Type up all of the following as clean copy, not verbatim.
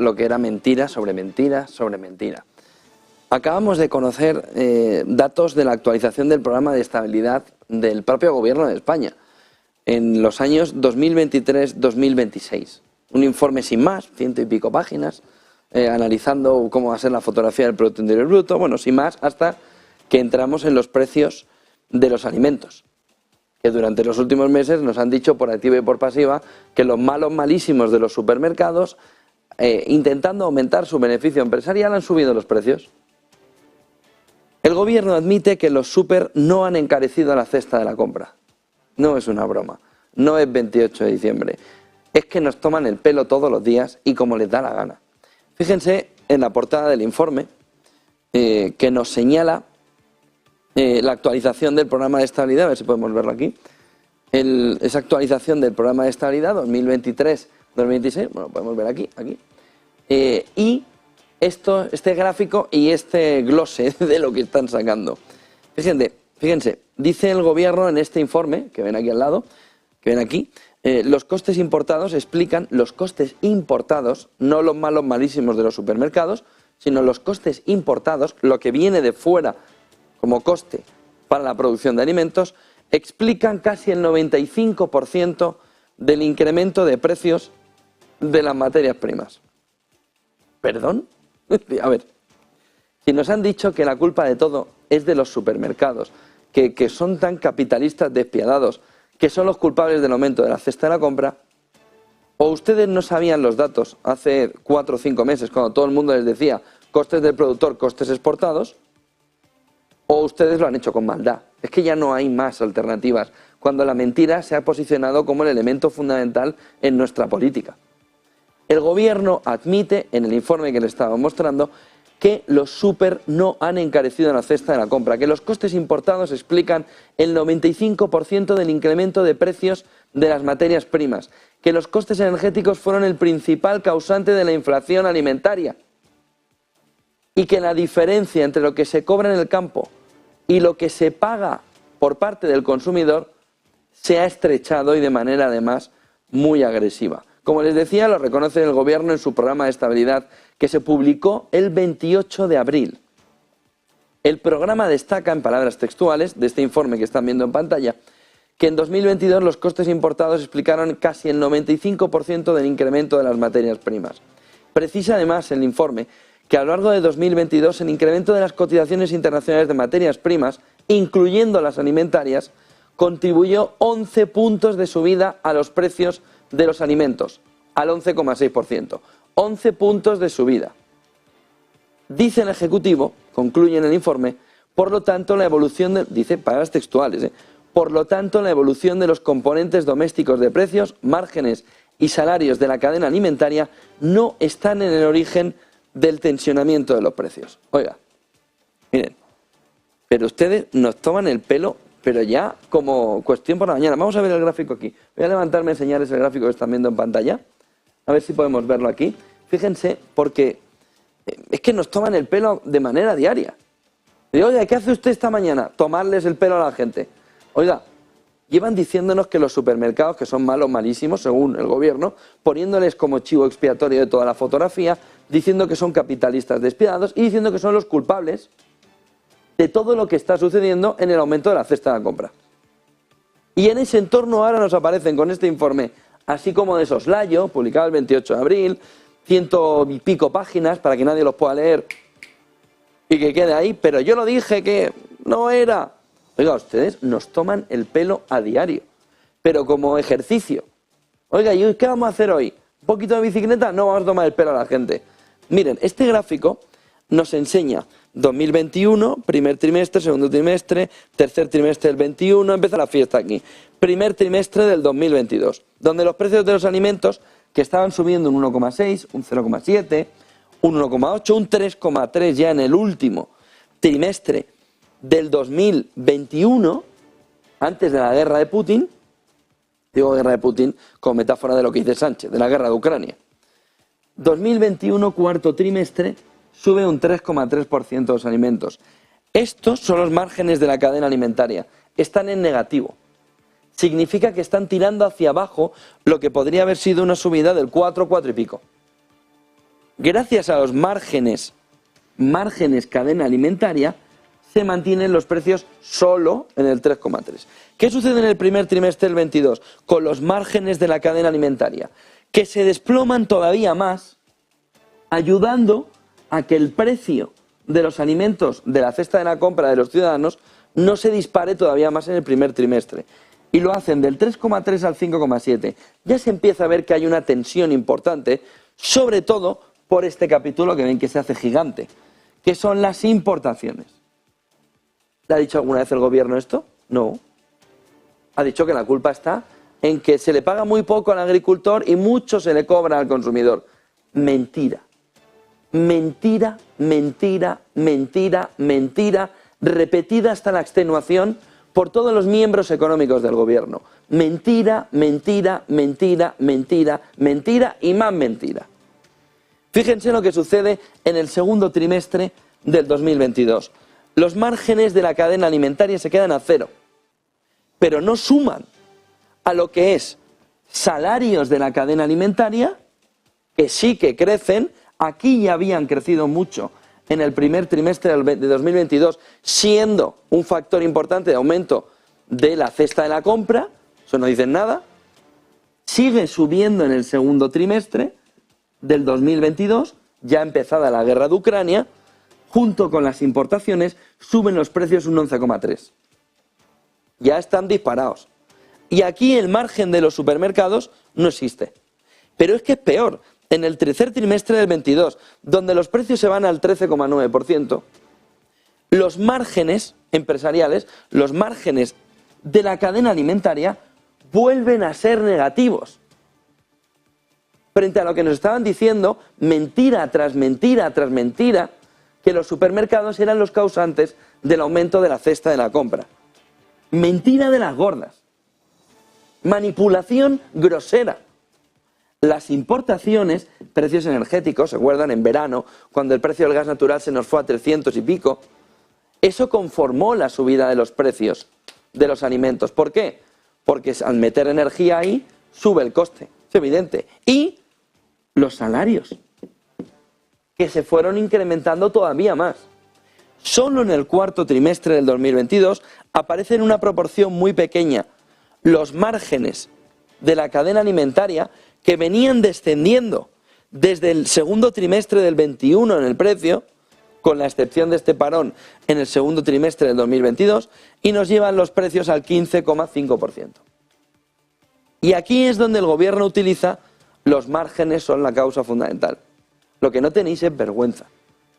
lo que era mentira sobre mentira sobre mentira. Acabamos de conocer datos de la actualización del programa de estabilidad del propio Gobierno de España en los años 2023-2026. Un informe sin más, 100 y pico páginas, analizando cómo va a ser la fotografía del Producto Interior Bruto, bueno, sin más, hasta que entramos en los precios de los alimentos, que durante los últimos meses nos han dicho por activa y por pasiva que los malos malísimos de los supermercados, intentando aumentar su beneficio empresarial, han subido los precios. El Gobierno admite que los súper no han encarecido la cesta de la compra. No es una broma, no es 28 de diciembre. Es que nos toman el pelo todos los días y como les da la gana. Fíjense en la portada del informe que nos señala la actualización del programa de estabilidad, a ver si podemos verlo aquí. Esa actualización del programa de estabilidad 2023-2026, bueno, podemos ver aquí. Y este gráfico y este glose de lo que están sacando. Fíjense, dice el Gobierno en este informe, que ven aquí al lado, que ven aquí, los costes importados explican los costes importados, no los malos malísimos de los supermercados, sino los costes importados, lo que viene de fuera como coste para la producción de alimentos, explican casi el 95% del incremento de precios de las materias primas. ¿Perdón? A ver, si nos han dicho que la culpa de todo es de los supermercados, que son tan capitalistas despiadados, que son los culpables del aumento de la cesta de la compra, o ustedes no sabían los datos hace 4 o 5 meses, cuando todo el mundo les decía costes del productor, costes exportados, o ustedes lo han hecho con maldad. Es que ya no hay más alternativas, cuando la mentira se ha posicionado como el elemento fundamental en nuestra política. El Gobierno admite, en el informe que le estaba mostrando, que los súper no han encarecido la cesta de la compra, que los costes importados explican el 95% del incremento de precios de las materias primas, que los costes energéticos fueron el principal causante de la inflación alimentaria y que la diferencia entre lo que se cobra en el campo y lo que se paga por parte del consumidor se ha estrechado y de manera además muy agresiva. Como les decía, lo reconoce el Gobierno en su programa de estabilidad que se publicó el 28 de abril. El programa destaca, en palabras textuales de este informe que están viendo en pantalla, que en 2022 los costes importados explicaron casi el 95% del incremento de las materias primas. Precisa además el informe que a lo largo de 2022 el incremento de las cotizaciones internacionales de materias primas, incluyendo las alimentarias, contribuyó 11 puntos de subida a los precios de los alimentos, al 11,6%. 11 puntos de subida. Dice el Ejecutivo, concluye en el informe, por lo tanto la evolución dice palabras textuales, por lo tanto la evolución de los componentes domésticos de precios, márgenes y salarios de la cadena alimentaria no están en el origen del tensionamiento de los precios. Oiga, miren, pero ustedes nos toman el pelo, pero ya como cuestión por la mañana. Vamos a ver el gráfico aquí. Voy a levantarme a enseñarles el gráfico que están viendo en pantalla. A ver si podemos verlo aquí. Fíjense, porque es que nos toman el pelo de manera diaria. Digo, oiga, ¿qué hace usted esta mañana? Tomarles el pelo a la gente. Oiga, llevan diciéndonos que los supermercados, que son malos, malísimos, según el Gobierno, poniéndoles como chivo expiatorio de toda la fotografía, diciendo que son capitalistas despiadados y diciendo que son los culpables de todo lo que está sucediendo en el aumento de la cesta de la compra. Y en ese entorno ahora nos aparecen con este informe, así como de soslayo, publicado el 28 de abril, 100 y pico páginas para que nadie los pueda leer y que quede ahí, pero yo lo dije que no era. Oiga, ustedes nos toman el pelo a diario, pero como ejercicio. Oiga, ¿y qué vamos a hacer hoy? ¿Un poquito de bicicleta? No, vamos a tomar el pelo a la gente. Miren, este gráfico nos enseña 2021, primer trimestre, segundo trimestre, tercer trimestre del 21, empieza la fiesta aquí. Primer trimestre del 2022, donde los precios de los alimentos que estaban subiendo un 1,6, un 0,7, un 1,8, un 3,3 ya en el último trimestre del 2021, antes de la guerra de Putin, digo guerra de Putin como metáfora de lo que dice Sánchez, de la guerra de Ucrania. 2021, cuarto trimestre, sube un 3,3% los alimentos. Estos son los márgenes de la cadena alimentaria. Están en negativo. Significa que están tirando hacia abajo lo que podría haber sido una subida del 4 y pico. gracias a los márgenes cadena alimentaria, se mantienen los precios solo en el 3,3. ¿Qué sucede en el primer trimestre del 22 con los márgenes de la cadena alimentaria? Que se desploman todavía más, ayudando a que el precio de los alimentos de la cesta de la compra de los ciudadanos no se dispare todavía más en el primer trimestre. Y lo hacen del 3,3 al 5,7. Ya se empieza a ver que hay una tensión importante, sobre todo por este capítulo que ven que se hace gigante, que son las importaciones. ¿Le ha dicho alguna vez el gobierno esto? No. Ha dicho que la culpa está en que se le paga muy poco al agricultor y mucho se le cobra al consumidor. Mentira. Mentira, mentira, mentira, mentira, repetida hasta la extenuación por todos los miembros económicos del gobierno. Mentira, mentira, mentira, mentira, mentira y más mentira. Fíjense lo que sucede en el segundo trimestre del 2022. Los márgenes de la cadena alimentaria se quedan a cero, pero no suman a lo que es salarios de la cadena alimentaria, que sí que crecen. Aquí ya habían crecido mucho en el primer trimestre de 2022, siendo un factor importante de aumento de la cesta de la compra, eso no dicen nada. Sigue subiendo en el segundo trimestre del 2022, ya empezada la guerra de Ucrania, junto con las importaciones, suben los precios un 11,3. Ya están disparados. Y aquí el margen de los supermercados no existe. Pero es que es peor. En el tercer trimestre del 22, donde los precios se van al 13,9%, los márgenes empresariales, los márgenes de la cadena alimentaria, vuelven a ser negativos. Frente a lo que nos estaban diciendo, mentira tras mentira tras mentira, que los supermercados eran los causantes del aumento de la cesta de la compra. Mentira de las gordas. Manipulación grosera. Las importaciones, precios energéticos, ¿se acuerdan? En verano, cuando el precio del gas natural se nos fue a 300 y pico, eso conformó la subida de los precios de los alimentos. ¿Por qué? Porque al meter energía ahí, sube el coste, es evidente. Y los salarios, que se fueron incrementando todavía más. Solo en el cuarto trimestre del 2022 aparece en una proporción muy pequeña los márgenes de la cadena alimentaria que venían descendiendo desde el segundo trimestre del 21 en el precio, con la excepción de este parón en el segundo trimestre del 2022, y nos llevan los precios al 15,5%. Y aquí es donde el gobierno utiliza los márgenes, son la causa fundamental. Lo que no tenéis es vergüenza.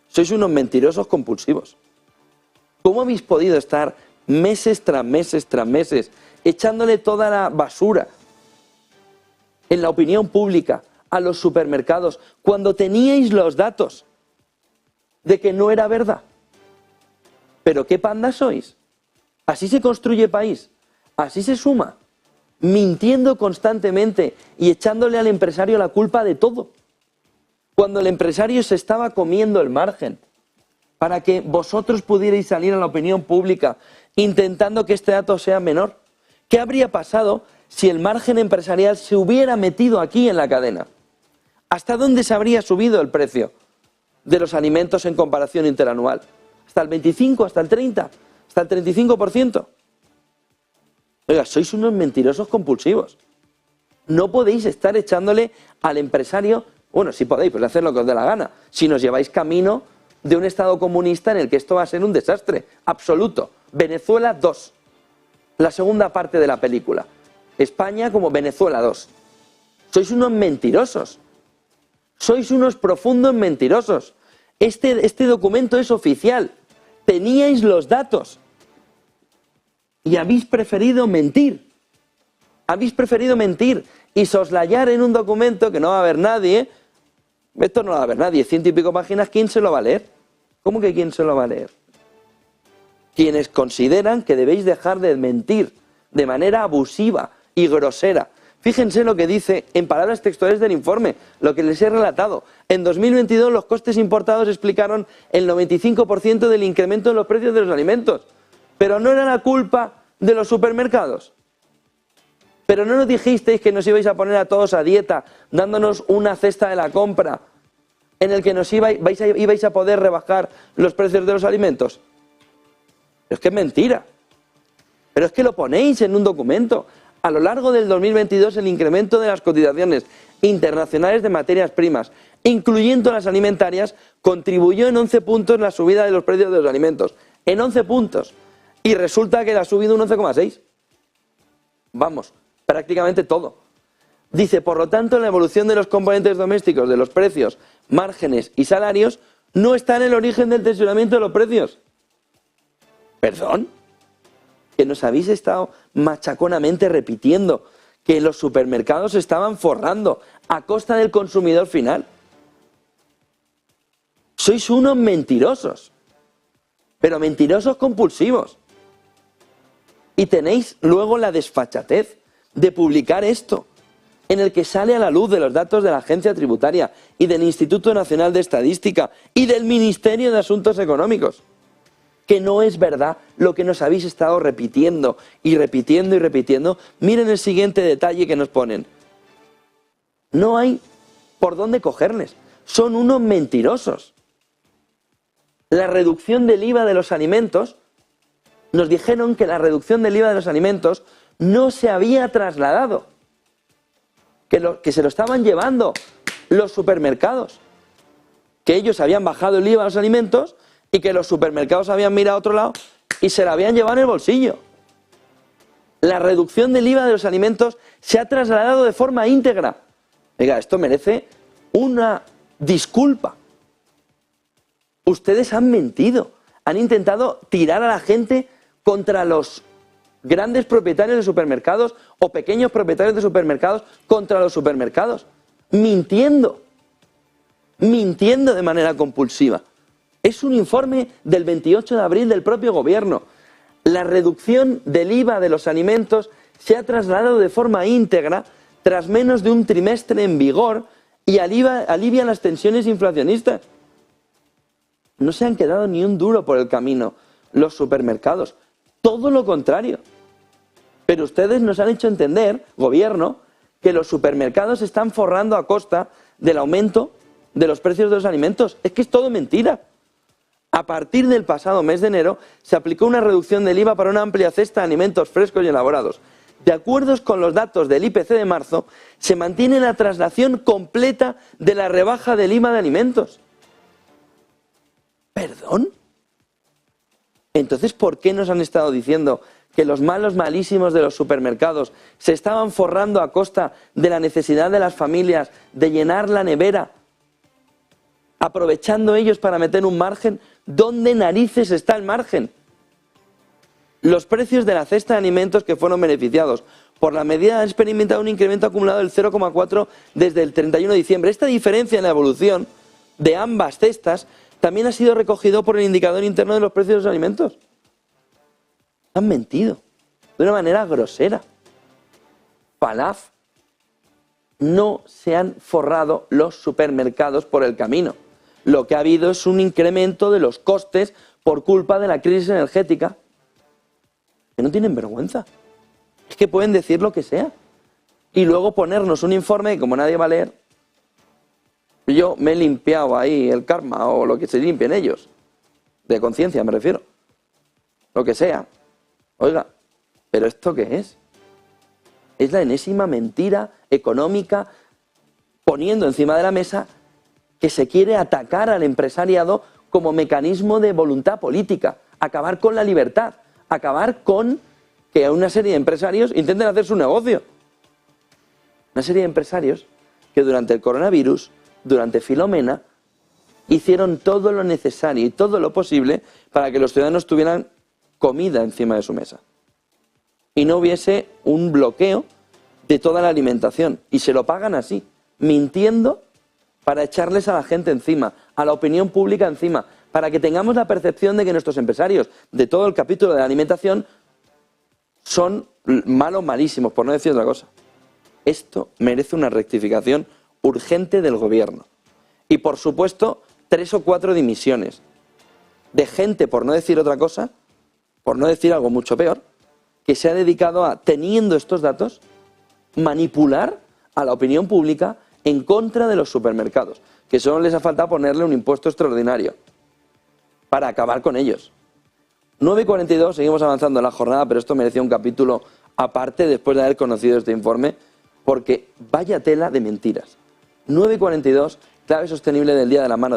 Sois unos mentirosos compulsivos. ¿Cómo habéis podido estar meses tras meses tras meses echándole toda la basura en la opinión pública a los supermercados cuando teníais los datos de que no era verdad? ¿Pero qué panda sois? ¿Así se construye país? ¿Así se suma? Mintiendo constantemente y echándole al empresario la culpa de todo, cuando el empresario se estaba comiendo el margen para que vosotros pudierais salir a la opinión pública intentando que este dato sea menor. ¿Qué habría pasado si el margen empresarial se hubiera metido aquí en la cadena? ¿Hasta dónde se habría subido el precio de los alimentos en comparación interanual? ¿Hasta el 25, hasta el 30, hasta el 35%? Oiga, sois unos mentirosos compulsivos. No podéis estar echándole al empresario, bueno, sí podéis, pues hacer lo que os dé la gana, si nos lleváis camino de un Estado comunista en el que esto va a ser un desastre absoluto. Venezuela 2, la segunda parte de la película. España como Venezuela 2. Sois unos mentirosos. Sois unos profundos mentirosos. Este documento es oficial. Teníais los datos. Y habéis preferido mentir. Habéis preferido mentir y soslayar en un documento que no va a ver nadie. Esto no lo va a ver nadie. 100 y pico páginas, ¿quién se lo va a leer? ¿Cómo que quién se lo va a leer? Quienes consideran que debéis dejar de mentir de manera abusiva y grosera. Fíjense lo que dice en palabras textuales del informe, lo que les he relatado. En 2022 los costes importados explicaron el 95% del incremento en los precios de los alimentos. Pero no era la culpa de los supermercados. Pero no nos dijisteis que nos ibais a poner a todos a dieta, dándonos una cesta de la compra en el que ibais a poder rebajar los precios de los alimentos? Pero es que es mentira. Pero es que lo ponéis en un documento. A lo largo del 2022 el incremento de las cotizaciones internacionales de materias primas, incluyendo las alimentarias, contribuyó en 11 puntos la subida de los precios de los alimentos. En 11 puntos. Y resulta que la ha subido un 11,6. Vamos, prácticamente todo. Dice, por lo tanto, la evolución de los componentes domésticos de los precios, márgenes y salarios no está en el origen del tensionamiento de los precios. ¿Perdón? Que nos habéis estado machaconamente repitiendo que los supermercados estaban forrando a costa del consumidor final. Sois unos mentirosos, pero mentirosos compulsivos. Y tenéis luego la desfachatez de publicar esto, en el que sale a la luz de los datos de la Agencia Tributaria y del Instituto Nacional de Estadística y del Ministerio de Asuntos Económicos. Que no es verdad lo que nos habéis estado repitiendo y repitiendo y repitiendo. Miren el siguiente detalle que nos ponen. No hay por dónde cogerles. Son unos mentirosos. La reducción del IVA de los alimentos, nos dijeron que la reducción del IVA de los alimentos no se había trasladado. Que se lo estaban llevando los supermercados. Que ellos habían bajado el IVA a los alimentos y que los supermercados habían mirado a otro lado y se la habían llevado en el bolsillo. La reducción del IVA de los alimentos se ha trasladado de forma íntegra. Oiga, esto merece una disculpa. Ustedes han mentido, han intentado tirar a la gente contra los grandes propietarios de supermercados o pequeños propietarios de supermercados contra los supermercados, mintiendo de manera compulsiva. Es un informe del 28 de abril del propio gobierno. La reducción del IVA de los alimentos se ha trasladado de forma íntegra tras menos de un trimestre en vigor y alivia las tensiones inflacionistas. No se han quedado ni un duro por el camino los supermercados. Todo lo contrario. Pero ustedes nos han hecho entender, gobierno, que los supermercados están forrando a costa del aumento de los precios de los alimentos. Es que es todo mentira. A partir del pasado mes de enero se aplicó una reducción del IVA para una amplia cesta de alimentos frescos y elaborados. De acuerdo con los datos del IPC de marzo, se mantiene la traslación completa de la rebaja del IVA de alimentos. ¿Perdón? Entonces, ¿por qué nos han estado diciendo que los malos malísimos de los supermercados se estaban forrando a costa de la necesidad de las familias de llenar la nevera, aprovechando ellos para meter un margen? ¿Dónde narices está el margen? Los precios de la cesta de alimentos que fueron beneficiados por la medida han experimentado un incremento acumulado del 0,4 desde el 31 de diciembre. Esta diferencia en la evolución de ambas cestas también ha sido recogido por el indicador interno de los precios de los alimentos. Han mentido de una manera grosera, falaz. No se han forrado los supermercados por el camino. Lo que ha habido es un incremento de los costes por culpa de la crisis energética. Que no tienen vergüenza. Es que pueden decir lo que sea. Y luego ponernos un informe que como nadie va a leer, yo me he limpiado ahí el karma o lo que se limpien ellos. De conciencia me refiero. Lo que sea. Oiga, ¿pero esto qué es? Es la enésima mentira económica poniendo encima de la mesa que se quiere atacar al empresariado como mecanismo de voluntad política, acabar con la libertad, acabar con que una serie de empresarios intenten hacer su negocio. Una serie de empresarios que durante el coronavirus, durante Filomena, hicieron todo lo necesario y todo lo posible para que los ciudadanos tuvieran comida encima de su mesa. Y no hubiese un bloqueo de toda la alimentación. Y se lo pagan así, mintiendo para echarles a la gente encima, a la opinión pública encima, para que tengamos la percepción de que nuestros empresarios de todo el capítulo de la alimentación son malos, malísimos, por no decir otra cosa. Esto merece una rectificación urgente del gobierno. Y por supuesto, 3 o 4 dimisiones de gente, por no decir otra cosa, por no decir algo mucho peor, que se ha dedicado a, teniendo estos datos, manipular a la opinión pública en contra de los supermercados. que solo les ha faltado ponerle un impuesto extraordinario para acabar con ellos. 9:42, seguimos avanzando en la jornada, pero esto merecía un capítulo aparte después de haber conocido este informe, porque vaya tela de mentiras. 9:42, clave sostenible del Día de la Mano